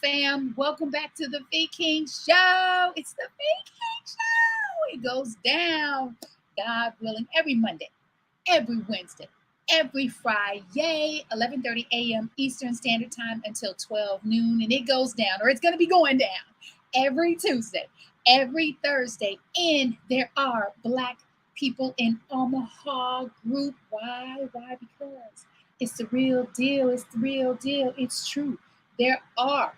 fam. Welcome back to the V King Show. It's the V King Show. It goes down, God willing, every Monday, every Wednesday, every Friday, 11:30 a.m. Eastern Standard Time until 12 noon. And it goes down, or it's going to be going down, every Tuesday, every Thursday. And there are Black people in Omaha group. Why? Why? Because it's the real deal. It's the real deal. It's true. There are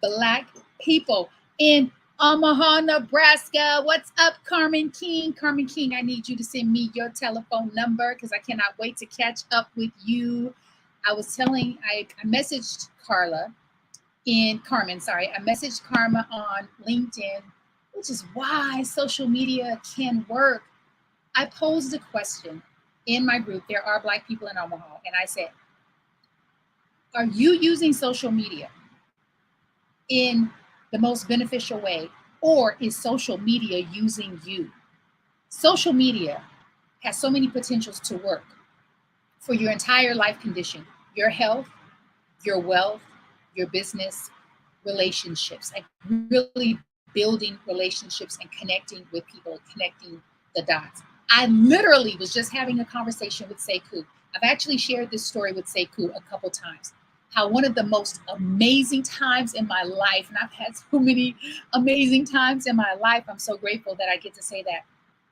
Black people in Omaha, Nebraska. What's up, Carmen King? Carmen King, I need you to send me your telephone number because I cannot wait to catch up with you. I messaged I messaged Karma on LinkedIn, which is why social media can work. I posed a question in my group. There are Black people in Omaha. And I said, are you using social media in the most beneficial way, or is social media using you? Social media has so many potentials to work for your entire life condition, your health, your wealth, your business, relationships, like really building relationships and connecting with people, connecting the dots. I literally was just having a conversation with Sekou. I've actually shared this story with Sekou a couple times. How one of the most amazing times in my life, and I've had so many amazing times in my life. I'm so grateful that I get to say that.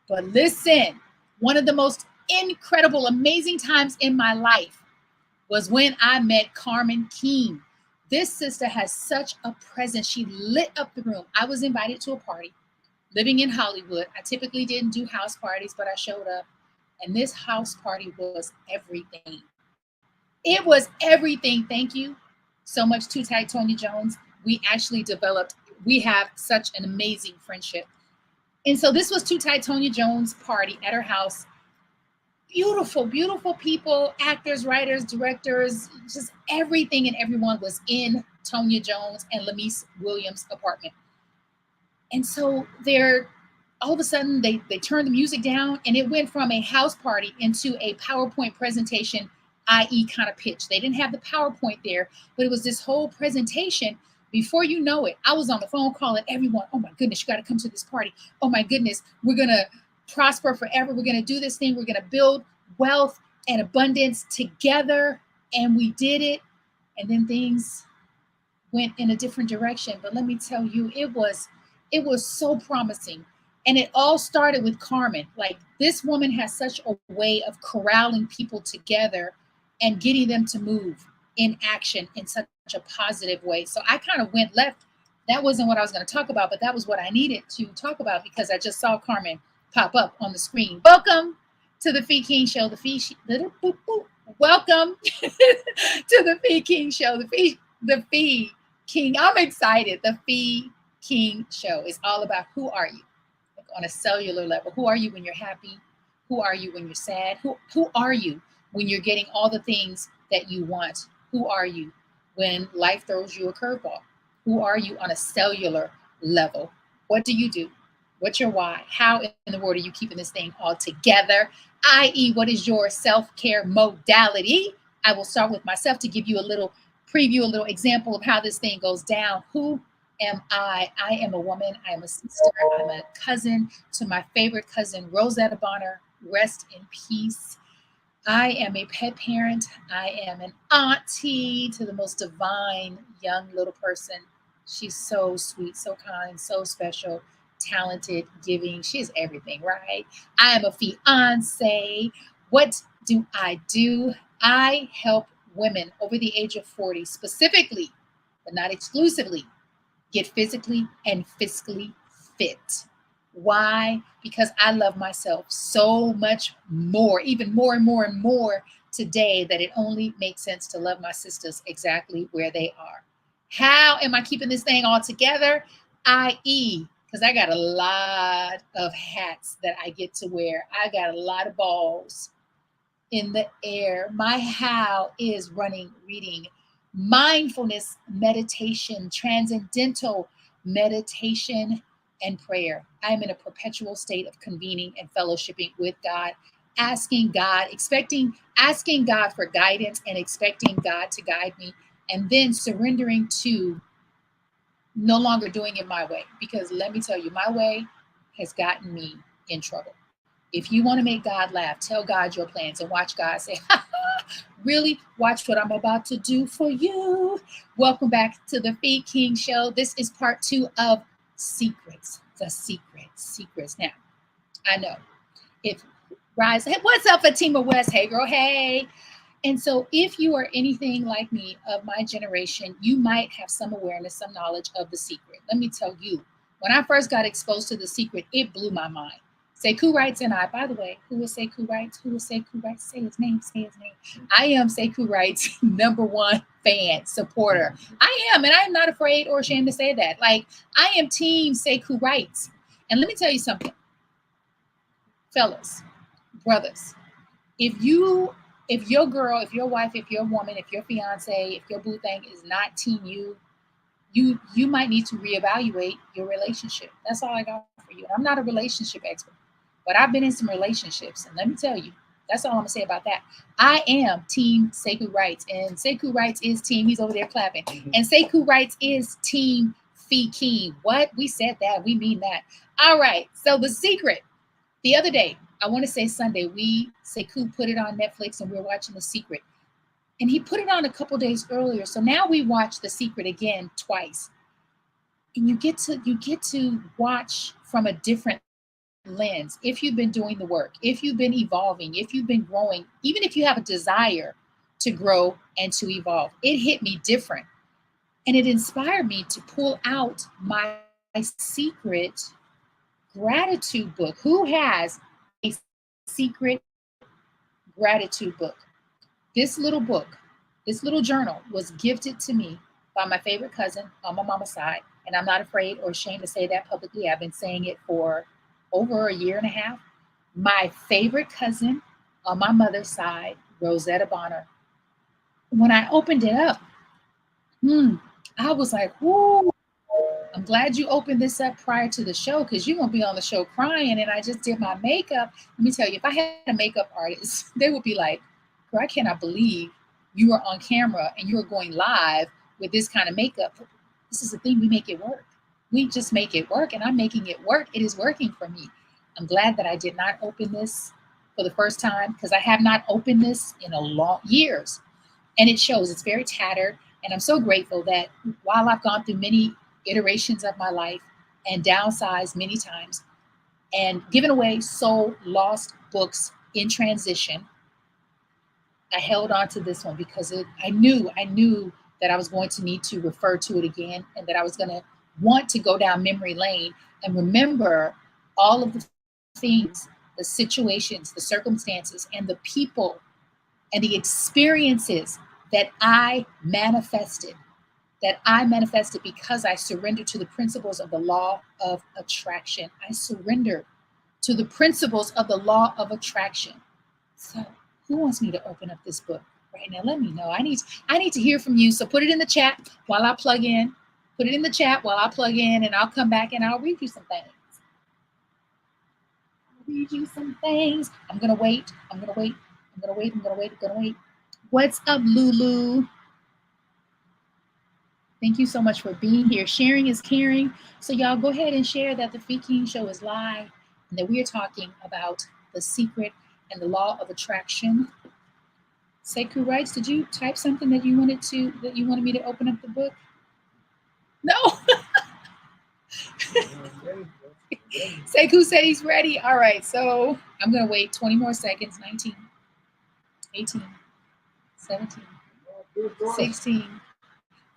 But listen, one of the most incredible, amazing times in my life was when I met Carmen King. This sister has such a presence. She lit up the room. I was invited to a party. Living in Hollywood, I typically didn't do house parties, but I showed up. And this house party was everything. It was everything. Thank you so much, Too Tight Tonya Jones. We have such an amazing friendship. And so this was Too Tight Tonya Jones' party at her house. Beautiful, beautiful people, actors, writers, directors, just everything and everyone was in Tonya Jones and Lamise Williams' apartment. And so all of a sudden they turned the music down, and it went from a house party into a PowerPoint presentation, i.e. kind of pitch. They didn't have the PowerPoint there, but it was this whole presentation. Before you know it, I was on the phone calling everyone. Oh my goodness, you got to come to this party. Oh my goodness, we're going to prosper forever. We're going to do this thing. We're going to build wealth and abundance together. And we did it. And then things went in a different direction. But let me tell you, it was so promising. And it all started with Carmen. Like, this woman has such a way of corralling people together and getting them to move in action in such a positive way. So I kind of went left. That wasn't what I was going to talk about, but that was what I needed to talk about because I just saw Carmen pop up on the screen. Welcome to the Fee King Show. Welcome to the Fee King Show. The Fee King. I'm excited. The Fee King Show is all about who are you, like on a cellular level. Who are you when you're happy? Who are you when you're sad? Who are you when you're getting all the things that you want? Who are you when life throws you a curveball? Who are you on a cellular level? What do you do? What's your why? How in the world are you keeping this thing all together? I.e., what is your self-care modality? I will start with myself to give you a little preview, a little example of how this thing goes down. Who am I? I am a woman. I am a sister. I'm a cousin to my favorite cousin, Rosetta Bonner. Rest in peace. I am a pet parent. I am an auntie to the most divine young little person. She's so sweet, so kind, so special, talented, giving. She is everything, right? I am a fiance. What do? I help women over the age of 40, specifically, but not exclusively, get physically and fiscally fit. Why? Because I love myself so much more, even more and more and more today, that it only makes sense to love my sisters exactly where they are. How am I keeping this thing all together? I.e., because I got a lot of hats that I get to wear. I got a lot of balls in the air. My how is running, reading, mindfulness, meditation, transcendental meditation, and prayer. I'm in a perpetual state of convening and fellowshipping with God, asking God for guidance and expecting God to guide me, and then surrendering to no longer doing it my way, because let me tell you, my way has gotten me in trouble. If you want to make God laugh, tell God your plans and watch God say, really? Watch what I'm about to do for you. Welcome back to the Feed King Show. This is part 2 of Secrets. The secrets. Now, I know if Rise, hey, what's up, Fatima West? Hey, girl, hey. And so, if you are anything like me of my generation, you might have some awareness, some knowledge of The Secret. Let me tell you, when I first got exposed to The Secret, it blew my mind. Sekou Wrights and I, by the way, who is Sekou Wrights? Who is Sekou Wrights? Say his name, say his name. I am Sekou Wrights' #1 fan, supporter. I am, and I'm not afraid or ashamed to say that. Like, I am team Sekou Wrights. And let me tell you something, fellas, brothers, if your girl, if your wife, if your woman, if your fiance, if your boo thing is not team you might need to reevaluate your relationship. That's all I got for you. I'm not a relationship expert, but I've been in some relationships, and let me tell you, that's all I'm gonna say about that. I am team Sekou Wrights, and Sekou Wrights is team. He's over there clapping, and Sekou Wrights is team Fee King. What? We said that. We mean that. All right. So The Secret. The other day, I want to say Sunday, Sekou put it on Netflix, and we were watching The Secret. And he put it on a couple days earlier. So now we watch The Secret again twice. And you get to watch from a different lens. If you've been doing the work, if you've been evolving, if you've been growing, even if you have a desire to grow and to evolve, it hit me different. And it inspired me to pull out my secret gratitude book. Who has a secret gratitude book? This little book, this little journal was gifted to me by my favorite cousin on my mama's side. And I'm not afraid or ashamed to say that publicly. I've been saying it for over a year and a half. My favorite cousin on my mother's side, Rosetta Bonner. When I opened it up, I was like, whoo. I'm glad you opened this up prior to the show, because you're going to be on the show crying. And I just did my makeup. Let me tell you, if I had a makeup artist, they would be like, girl, I cannot believe you are on camera and you are going live with this kind of makeup. This is the thing. We make it work. We just make it work, and I'm making it work. It is working for me. I'm glad that I did not open this for the first time, because I have not opened this in a long years. And it shows. It's very tattered. And I'm so grateful that while I've gone through many iterations of my life and downsized many times and given away sold lost books in transition, I held on to this one because I knew that I was going to need to refer to it again, and that I was going to want to go down memory lane and remember all of the things, the situations, the circumstances, and the people and the experiences that I manifested because I surrendered to the principles of the law of attraction. I surrendered to the principles of the law of attraction. So who wants me to open up this book right now? Let me know. I need to hear from you. So put it in the chat while I plug in. Put it in the chat while I plug in, and I'll come back and I'll read you some things. I'm going to wait. What's up, Lulu? Thank you so much for being here. Sharing is caring. So y'all go ahead and share that the Fee King Show is live and that we are talking about The Secret and the law of attraction. Sekou Wrights, did you type something that you wanted me to open up the book? No. Sekou said he's ready. All right, so I'm going to wait 20 more seconds. 19, 18, 17, 16,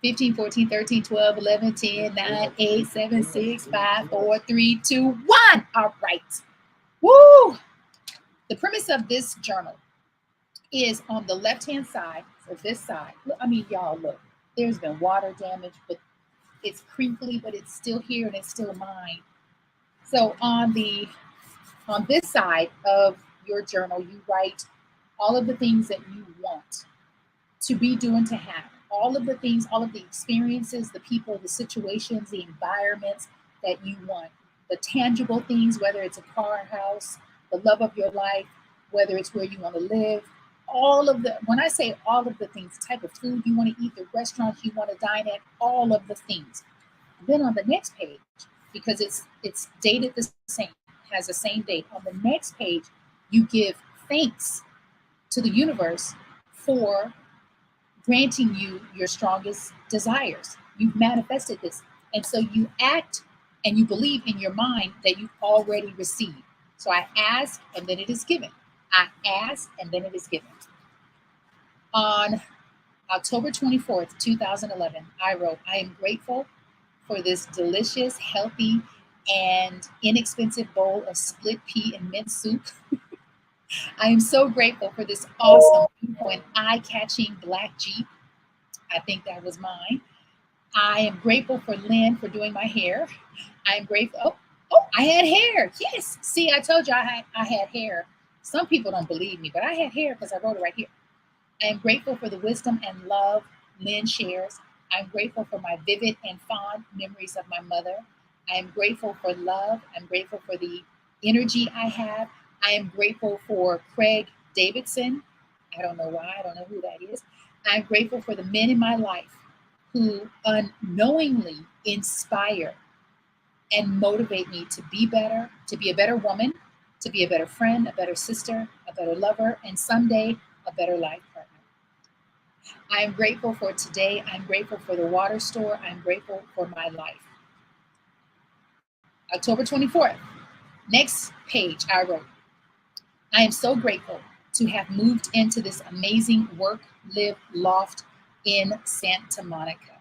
15, 14, 13, 12, 11, 10, 9, 8, 7, 6, 5, 4, 3, 2, 1. All right. Woo! The premise of this journal is on the left-hand side, so this side. I mean, y'all, look. There's been water damage, but it's crinkly, but it's still here and it's still mine. So on this side of your journal, you write all of the things that you want to be, do, and to have. All of the things, all of the experiences, the people, the situations, the environments that you want. The tangible things, whether it's a car, house, the love of your life, whether it's where you want to live. When I say all of the things, the type of food you want to eat, the restaurants you want to dine at, all of the things. Then on the next page, because it's dated the same, has the same date. On the next page, you give thanks to the universe for granting you your strongest desires. You've manifested this. And so you act and you believe in your mind that you've already received. So I ask and then it is given. I ask and then it is given. On October 24th, 2011, I wrote, I am grateful for this delicious, healthy, and inexpensive bowl of split pea and mint soup. I am so grateful for this awesome, beautiful, and eye-catching black Jeep. I think that was mine. I am grateful for Lynn for doing my hair. I am grateful. Oh, I had hair. Yes. See, I told you I had hair. Some people don't believe me, but I had hair because I wrote it right here. I am grateful for the wisdom and love Lynn shares. I'm grateful for my vivid and fond memories of my mother. I am grateful for love. I'm grateful for the energy I have. I am grateful for Craig Davidson. I don't know why. I don't know who that is. I'm grateful for the men in my life who unknowingly inspire and motivate me to be better, to be a better woman, to be a better friend, a better sister, a better lover, and someday a better life partner. I am grateful for today. I'm grateful for the water store. I'm grateful for my life. October 24th. Next page, I wrote, I am so grateful to have moved into this amazing work, live loft in Santa Monica.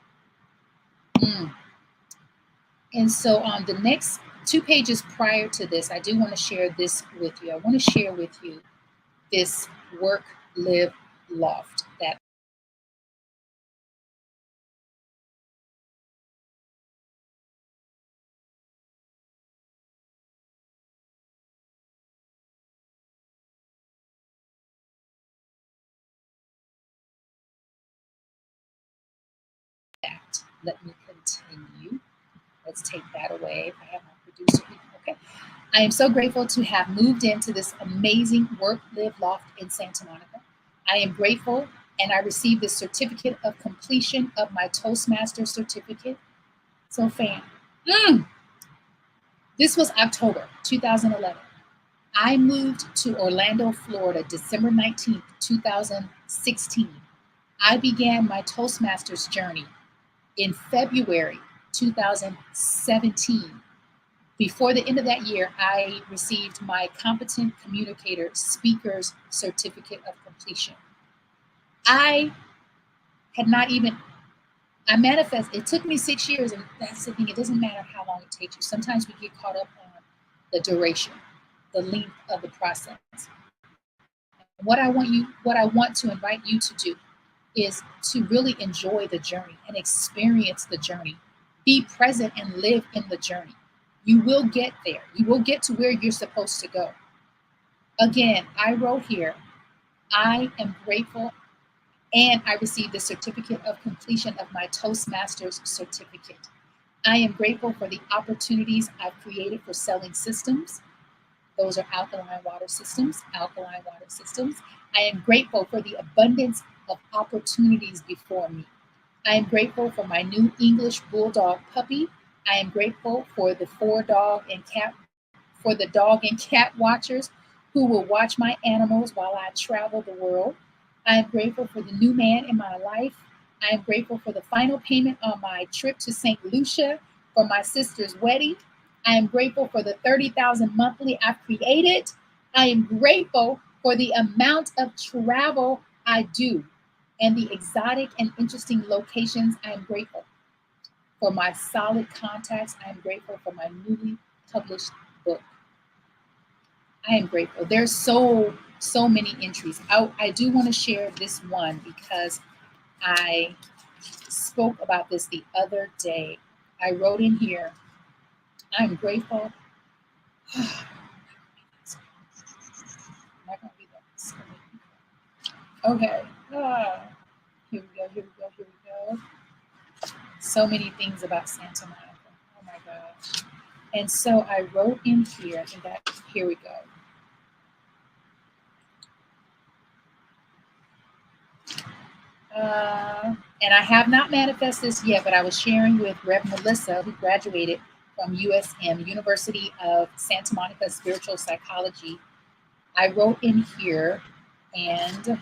And so on the next 2 pages prior to this, I do want to share this with you. I want to share with you this work, live loft that let me continue. Let's take that away. If I have my producer, okay. I am so grateful to have moved into this amazing work, live loft in Santa Monica. I am grateful and I received the certificate of completion of my Toastmaster certificate. So fam, this was October 2011. I moved to Orlando, Florida, December 19th, 2016. I began my Toastmasters journey in February 2017. Before the end of that year, I received my Competent Communicator Speaker's Certificate of Completion. I had not even, I manifest, it took me 6 years, and that's the thing, it doesn't matter how long it takes you. Sometimes we get caught up on the duration, the length of the process. What I want to invite you to do is to really enjoy the journey and experience the journey. Be present and live in the journey. You will get there. You will get to where you're supposed to go. Again, I wrote here, I am grateful and I received the certificate of completion of my Toastmasters certificate. I am grateful for the opportunities I've created for selling systems. Those are alkaline water systems. I am grateful for the abundance of opportunities before me. I am grateful for my new English Bulldog puppy. I am grateful for the dog and cat watchers who will watch my animals while I travel the world. I am grateful for the new man in my life. I am grateful for the final payment on my trip to St. Lucia for my sister's wedding. I am grateful for the 30,000 monthly I've created. I am grateful for the amount of travel I do and the exotic and interesting locations. I am grateful for my solid contacts. I am grateful for my newly published book. I am grateful. There's so many entries. I do want to share this one because I spoke about this the other day. I wrote in here, I'm grateful. Okay. Here we go. So many things about Santa Monica. Oh my gosh. And so I wrote in here, I think that, here we go. And I have not manifested this yet, but I was sharing with Rev Melissa, who graduated from USM, University of Santa Monica Spiritual Psychology. I wrote in here, and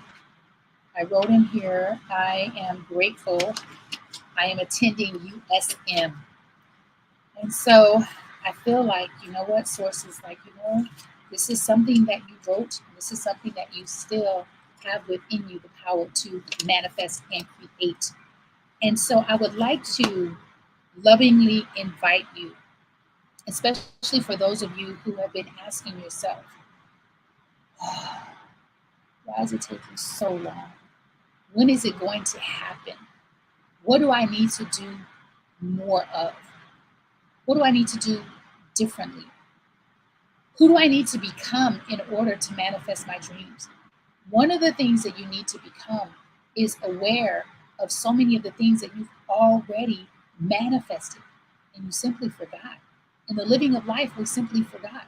I wrote in here, I am grateful. I am attending USM. And so I feel like, you know what, sources like, this is something that you wrote. This is something that you still have within you the power to manifest and create. And so I would like to lovingly invite you, especially for those of you who have been asking yourself, why is it taking so long? When is it going to happen? What do I need to do more of? What do I need to do differently? Who do I need to become in order to manifest my dreams? One of the things that you need to become is aware of so many of the things that you've already manifested and you simply forgot. In the living of life, we simply forgot.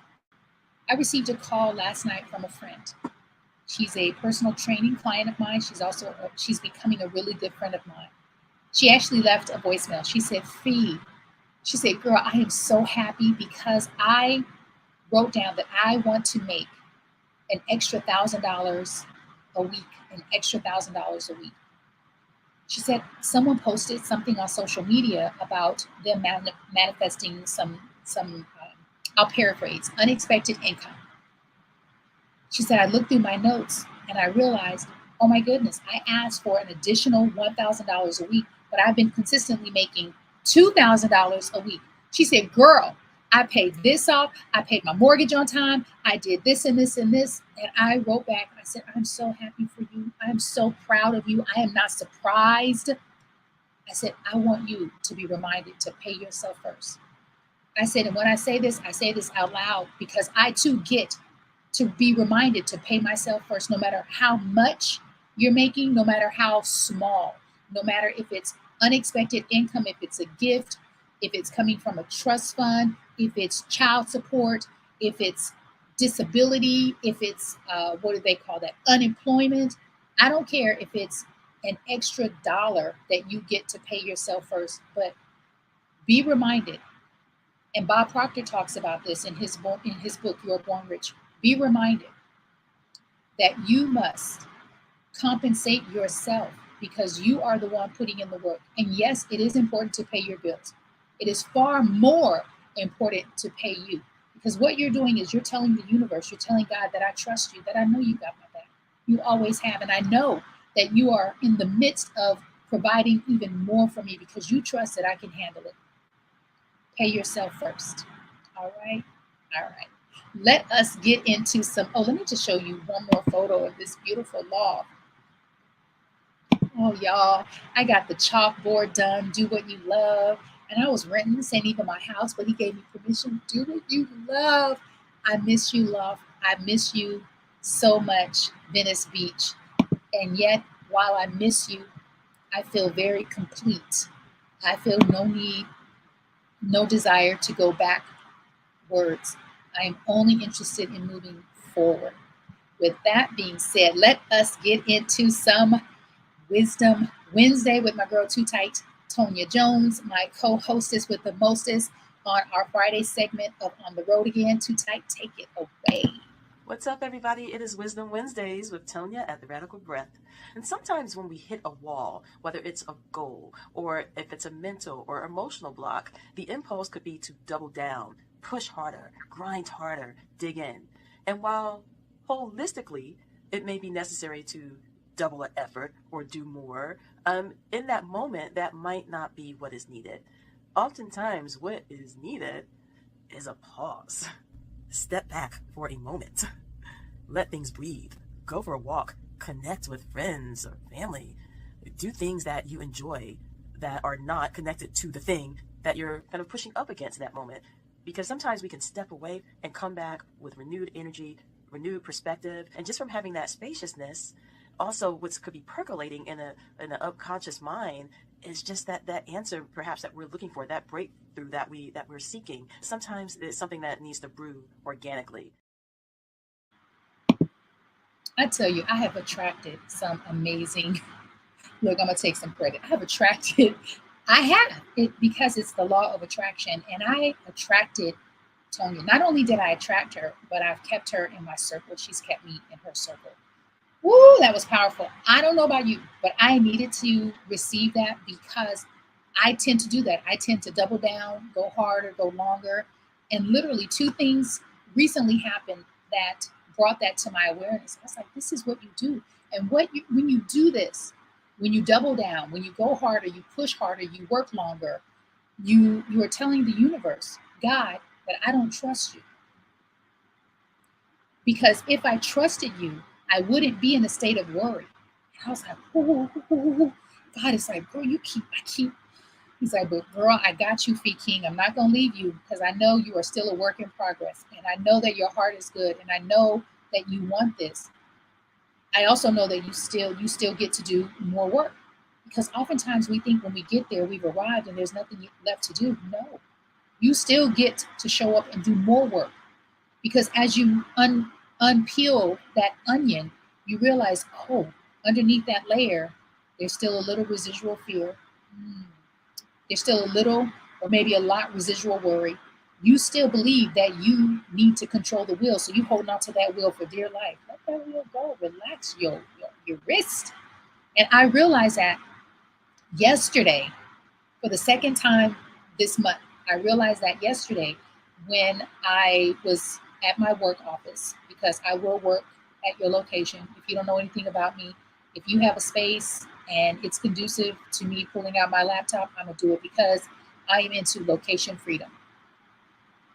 I received a call last night from a friend. She's a personal training client of mine. She's becoming a really good friend of mine. She actually left a voicemail. She said, Fee, she said, girl, I am so happy because I wrote down that I want to make an extra $1,000 a week, an extra $1,000 a week. She said someone posted something on social media about them manifesting some I'll paraphrase, unexpected income. She said, I looked through my notes and I realized, oh my goodness, I asked for an additional $1,000 a week, but I've been consistently making $2,000 a week. She said, girl, I paid this off. I paid my mortgage on time. I did this and this and this. And I wrote back, I said, I'm so happy for you. I am so proud of you. I am not surprised. I said, I want you to be reminded to pay yourself first. I said, and when I say this out loud because I too get to be reminded to pay myself first, no matter how much you're making, no matter how small, no matter if it's unexpected income, if it's a gift, if it's coming from a trust fund, if it's child support, if it's disability, if it's, what do they call that, unemployment. I don't care if it's an extra dollar that you get to pay yourself first, but be reminded. And Bob Proctor talks about this in his book, You're Born Rich. Be reminded that you must compensate yourself because you are the one putting in the work. And yes, it is important to pay your bills. It is far more important to pay you because what you're doing is you're telling the universe, you're telling God that I trust you, that I know you got my back. You always have. And I know that you are in the midst of providing even more for me because you trust that I can handle it. Pay yourself first. All right. All right. Let us get into some. Oh, let me just show you one more photo of this beautiful loft. Oh, y'all, I got the chalkboard done. Do what you love. And I was renting. This ain't even my house, but he gave me permission. Do what you love. I miss you, loft. I miss you so much, Venice Beach. And yet, while I miss you, I feel very complete. I feel no need, no desire to go backwards. I am only interested in moving forward. With that being said, let us get into some Wisdom Wednesday with my girl Too Tight, Tonya Jones, my co-hostess with the mostest on our Friday segment of On the Road Again. Too Tight, take it away. What's up, everybody? It is Wisdom Wednesdays with Tonya at the Radical Breath. And sometimes when we hit a wall, whether it's a goal or if it's a mental or emotional block, the impulse could be to double down, push harder, grind harder, dig in. And while holistically it may be necessary to double an effort or do more, in that moment, that might not be what is needed. Oftentimes, what is needed is a pause. Step back for a moment. Let things breathe. Go for a walk. Connect with friends or family. Do things that you enjoy that are not connected to the thing that you're kind of pushing up against in that moment. Because sometimes we can step away and come back with renewed energy, renewed perspective, and just from having that spaciousness, also what could be percolating in an unconscious mind is just that answer perhaps that we're looking for, that breakthrough that we're seeking. Sometimes it's something that needs to brew organically. I tell you, I have attracted some amazing Look, I'm gonna take some credit. I have attracted, I have it because it's the law of attraction, and I attracted Tonya. Not only did I attract her, but I've kept her in my circle. She's kept me in her circle. Woo, that was powerful. I don't know about you, but I needed to receive that because I tend to do that. I tend to double down, go harder, go longer. And literally, two things recently happened that brought that to my awareness. I was like, this is what you do. And when you do this, when you double down, when you go harder, you push harder, you work longer, you are telling the universe, God, that I don't trust you. Because if I trusted you, I wouldn't be in a state of worry. And I was like, oh, oh, oh, oh. God is like, girl, I keep. He's like, but girl, I got you, Fee King. I'm not gonna leave you because I know you are still a work in progress, and I know that your heart is good, and I know that you want this. I also know that you still get to do more work because oftentimes we think when we get there we've arrived and there's nothing left to do. No, you still get to show up and do more work because as you unpeel that onion, you realize, oh, underneath that layer, there's still a little residual fear. Mm. There's still a little or maybe a lot residual worry. You still believe that you need to control the wheel, so you hold on to that wheel for dear life. Let that wheel go. Relax your wrist. And I realized that yesterday, for the second time this month. I realized that yesterday when I was at my work office, because I will work at your location. If you don't know anything about me, if you have a space and it's conducive to me pulling out my laptop, I'm going to do it because I am into location freedom.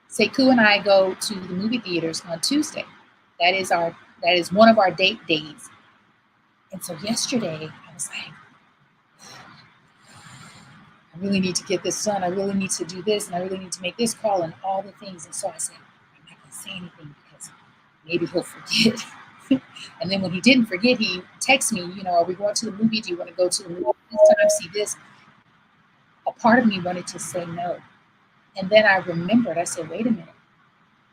Sekou and I go to the movie theaters on Tuesday. That is one of our date days. And so yesterday I was like, I really need to get this done. I really need to do this, and I really need to make this call and all the things. And so I said, I'm not going to say anything because maybe he'll forget. And then when he didn't forget, he texted me, are we going to the movie? Do you want to go to the movie this time? See this? A part of me wanted to say no. And then I remembered, I said, wait a minute.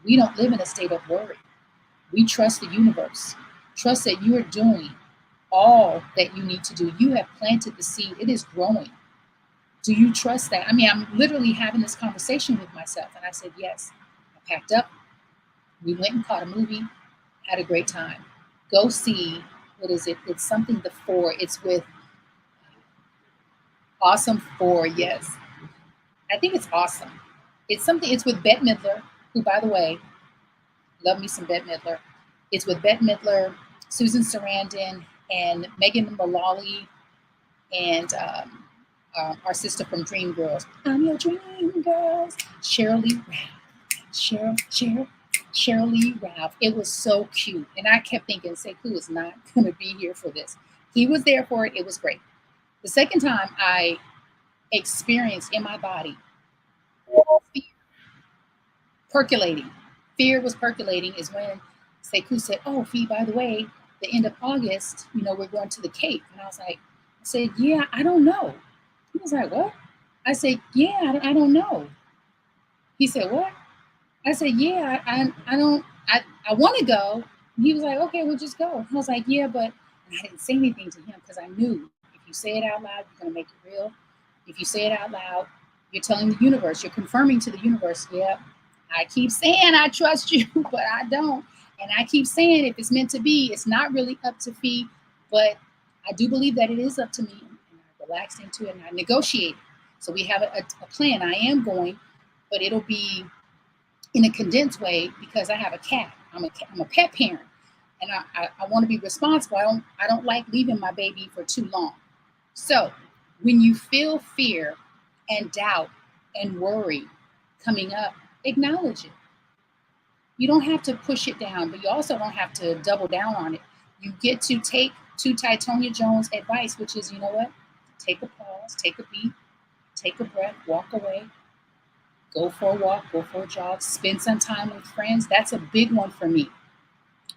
We don't live in a state of worry. We trust the universe. Trust that you are doing all that you need to do. You have planted the seed. It is growing. Do you trust that? I mean, I'm literally having this conversation with myself. And I said, yes. I packed up. We went and caught a movie, had a great time. Go see, what is it? It's something the four. It's with Awesome Four, yes. I think it's awesome. It's with Bette Midler, who, by the way, love me some Bette Midler. It's with Bette Midler, Susan Sarandon, and Megan Mullally, and our sister from Dreamgirls. I'm your dream girls. Cheryl Lee Ralph. Cheryl Lee Ralph. It was so cute. And I kept thinking, Sekou is not going to be here for this. He was there for it. It was great. The second time I experienced in my body fear percolating. Fear was percolating is when Sekou said, oh, Fee, by the way, the end of August, we're going to the Cape. And I said, yeah, I don't know. He was like, what? I said, yeah, I don't know. He said, what? I said, yeah, I want to go. He was like, okay, we'll just go. I was like, yeah, but and I didn't say anything to him because I knew if you say it out loud, you're going to make it real. If you say it out loud, you're telling the universe, you're confirming to the universe, yeah, I keep saying I trust you, but I don't. And I keep saying if it's meant to be, it's not really up to Fee, but I do believe that it is up to me. And I relaxed into it and I negotiated. So we have a plan. I am going, but it'll be in a condensed way because I have a cat. I'm a pet parent, and I want to be responsible. I don't like leaving my baby for too long. So when you feel fear and doubt and worry coming up, acknowledge it. You don't have to push it down, but you also don't have to double down on it. You get to take to Titonia Jones' advice, which is, you know what? Take a pause, take a beat, take a breath, walk away, go for a walk, go for a jog, spend some time with friends. That's a big one for me.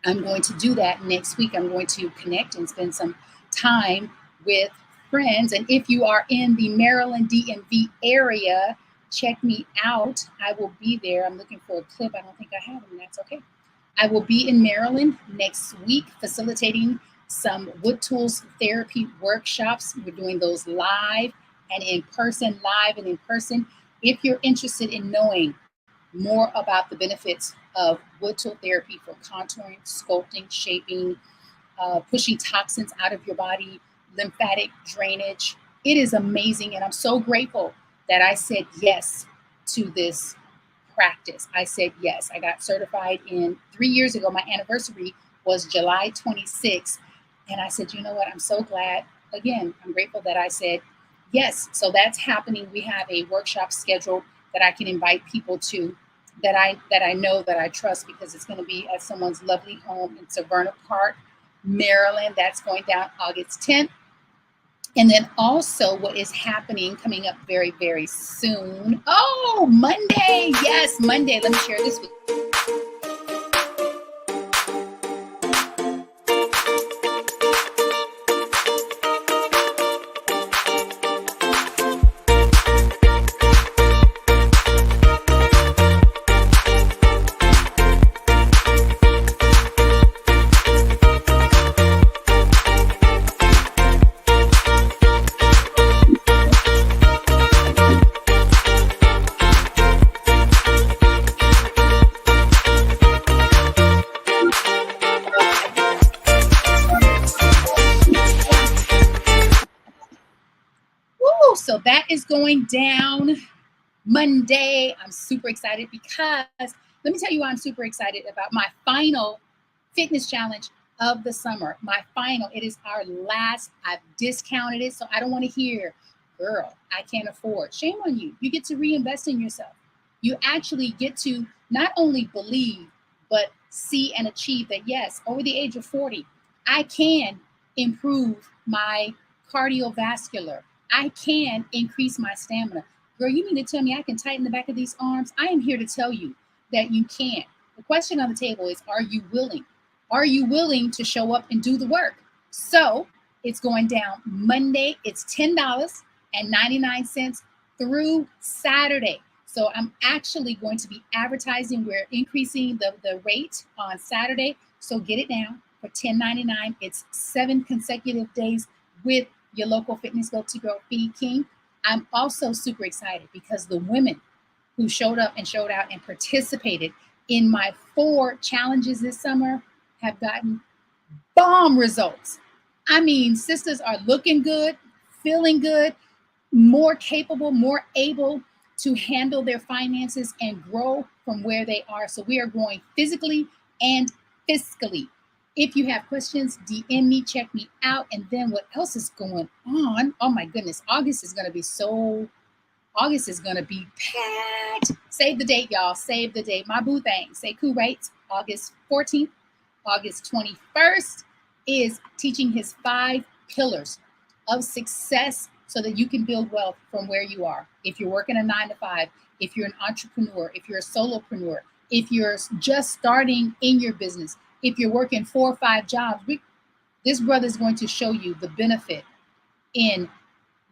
I'm going to do that next week. I'm going to connect and spend some time with friends. And if you are in the Maryland DMV area, check me out. I will be there. I'm looking for a clip. I don't think I have them. That's okay. I will be in Maryland next week facilitating some wood tools therapy workshops. We're doing those live and in person, live and in person. If you're interested in knowing more about the benefits of wood tool therapy for contouring, sculpting, shaping, pushing toxins out of your body, lymphatic drainage. It is amazing. And I'm so grateful that I said yes to this practice. I said yes. I got certified in 3 years ago. My anniversary was July 26th. And I said, you know what? I'm so glad. Again, I'm grateful that I said yes. So that's happening. We have a workshop scheduled that I can invite people to that I know that I trust because it's going to be at someone's lovely home in Severna Park, Maryland. That's going down August 10th. And then also what is happening coming up very, very soon. Oh, Monday. Yes, Monday. Let me share this with you. So that is going down Monday. I'm super excited because let me tell you why I'm super excited about my final fitness challenge of the summer. My final, it is our last. I've discounted it, so I don't want to hear, girl, I can't afford. Shame on you. You get to reinvest in yourself. You actually get to not only believe, but see and achieve that, yes, over the age of 40, I can improve my cardiovascular. I can increase my stamina. Girl, you mean to tell me I can tighten the back of these arms? I am here to tell you that you can. The question on the table is, are you willing? Are you willing to show up and do the work? So it's going down Monday. It's $10.99 through Saturday. So I'm actually going to be advertising. We're increasing the rate on Saturday. So get it now for $10.99. It's 7 consecutive days with your local fitness go-to-girl Feed King. I'm also super excited because the women who showed up and showed out and participated in my 4 challenges this summer have gotten bomb results. I mean, sisters are looking good, feeling good, more capable, more able to handle their finances and grow from where they are. So we are growing physically and fiscally. If you have questions, DM me, check me out. And then what else is going on? Oh my goodness, August is going to be packed. Save the date, y'all. Save the date. My boo thing. Say cool rates. August 14th, August 21st is teaching his 5 pillars of success so that you can build wealth from where you are. If you're working a 9 to 5, if you're an entrepreneur, if you're a solopreneur, if you're just starting in your business, if you're working 4 or 5 jobs, this brother is going to show you the benefit in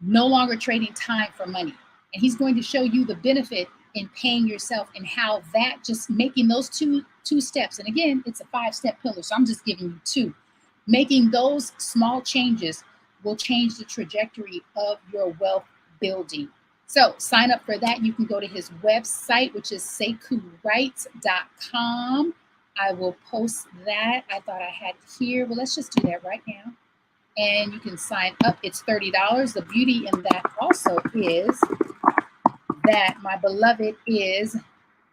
no longer trading time for money. And he's going to show you the benefit in paying yourself and how that just making those two steps. And again, it's a 5-step pillar. So I'm just giving you 2. Making those small changes will change the trajectory of your wealth building. So sign up for that. You can go to his website, which is seikuwrites.com. I will post that. I thought I had it here. Well, let's just do that right now. And you can sign up. It's $30. The beauty in that also is that my beloved is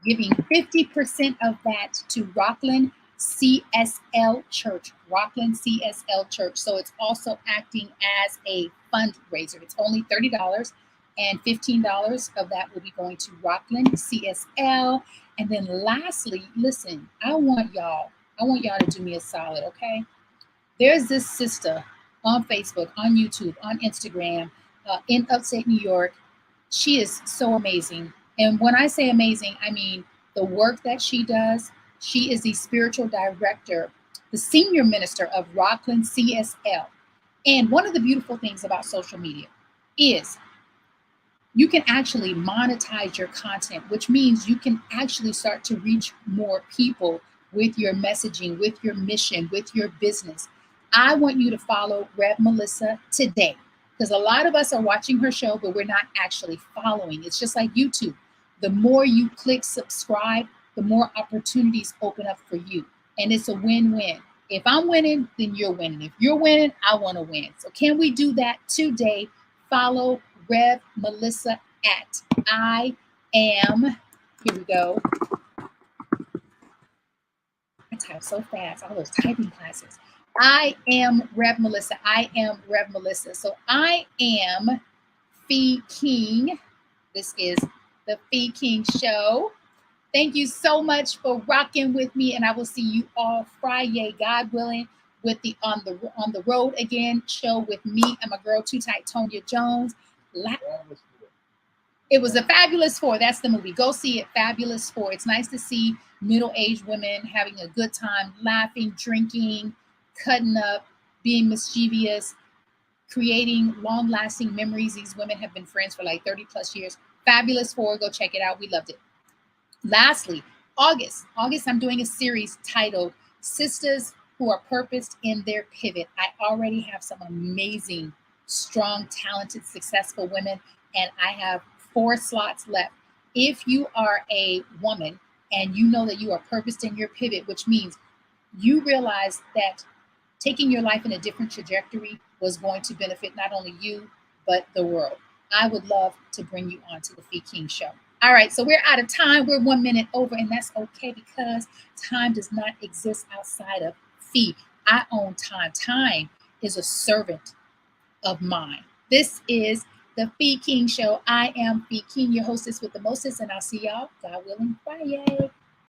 giving 50% of that to Rockland CSL Church. Rockland CSL Church. So it's also acting as a fundraiser. It's only $30. And $15 of that will be going to Rockland CSL. And then lastly, listen, I want y'all to do me a solid, okay? There's this sister on Facebook, on YouTube, on Instagram, in upstate New York. She is so amazing. And when I say amazing, I mean the work that she does. She is the spiritual director, the senior minister of Rockland CSL. And one of the beautiful things about social media is you can actually monetize your content, which means you can actually start to reach more people with your messaging, with your mission, with your business. I want you to follow Rev Melissa today, because a lot of us are watching her show, but we're not actually following. It's just like YouTube. The more you click subscribe, the more opportunities open up for you. And it's a win-win. If I'm winning, then you're winning. If you're winning, I want to win. So can we do that today? Follow Rev Melissa at I am, here we go. I type so fast, all those typing classes. I am Rev Melissa. I am Rev Melissa. So I am Fee King. This is the Fee King Show. Thank you so much for rocking with me, and I will see you all Friday, God willing, with the on the road again show with me and my girl Too Tight Tonya Jones. It was a Fabulous Four. That's the movie. Go see it. Fabulous Four. It's nice to see middle-aged women having a good time, laughing, drinking, cutting up, being mischievous, creating long-lasting memories. These women have been friends for like 30 plus years. Fabulous Four. Go check it out. We loved it. Lastly, August, I'm doing a series titled Sisters Who Are Purposed in Their Pivot. I already have some amazing, strong, talented, successful women, and I have 4 slots left. If you are a woman and you know that you are purposed in your pivot, which means you realize that taking your life in a different trajectory was going to benefit not only you, but the world, I would love to bring you on to the Fee King Show. All right, so we're out of time. We're 1 minute over, and that's okay because time does not exist outside of Fee. I own time. Time is a servant of mine. This is the Fee King Show. I am Fee King, your hostess with the mostest, and I'll see y'all, God willing, Friday.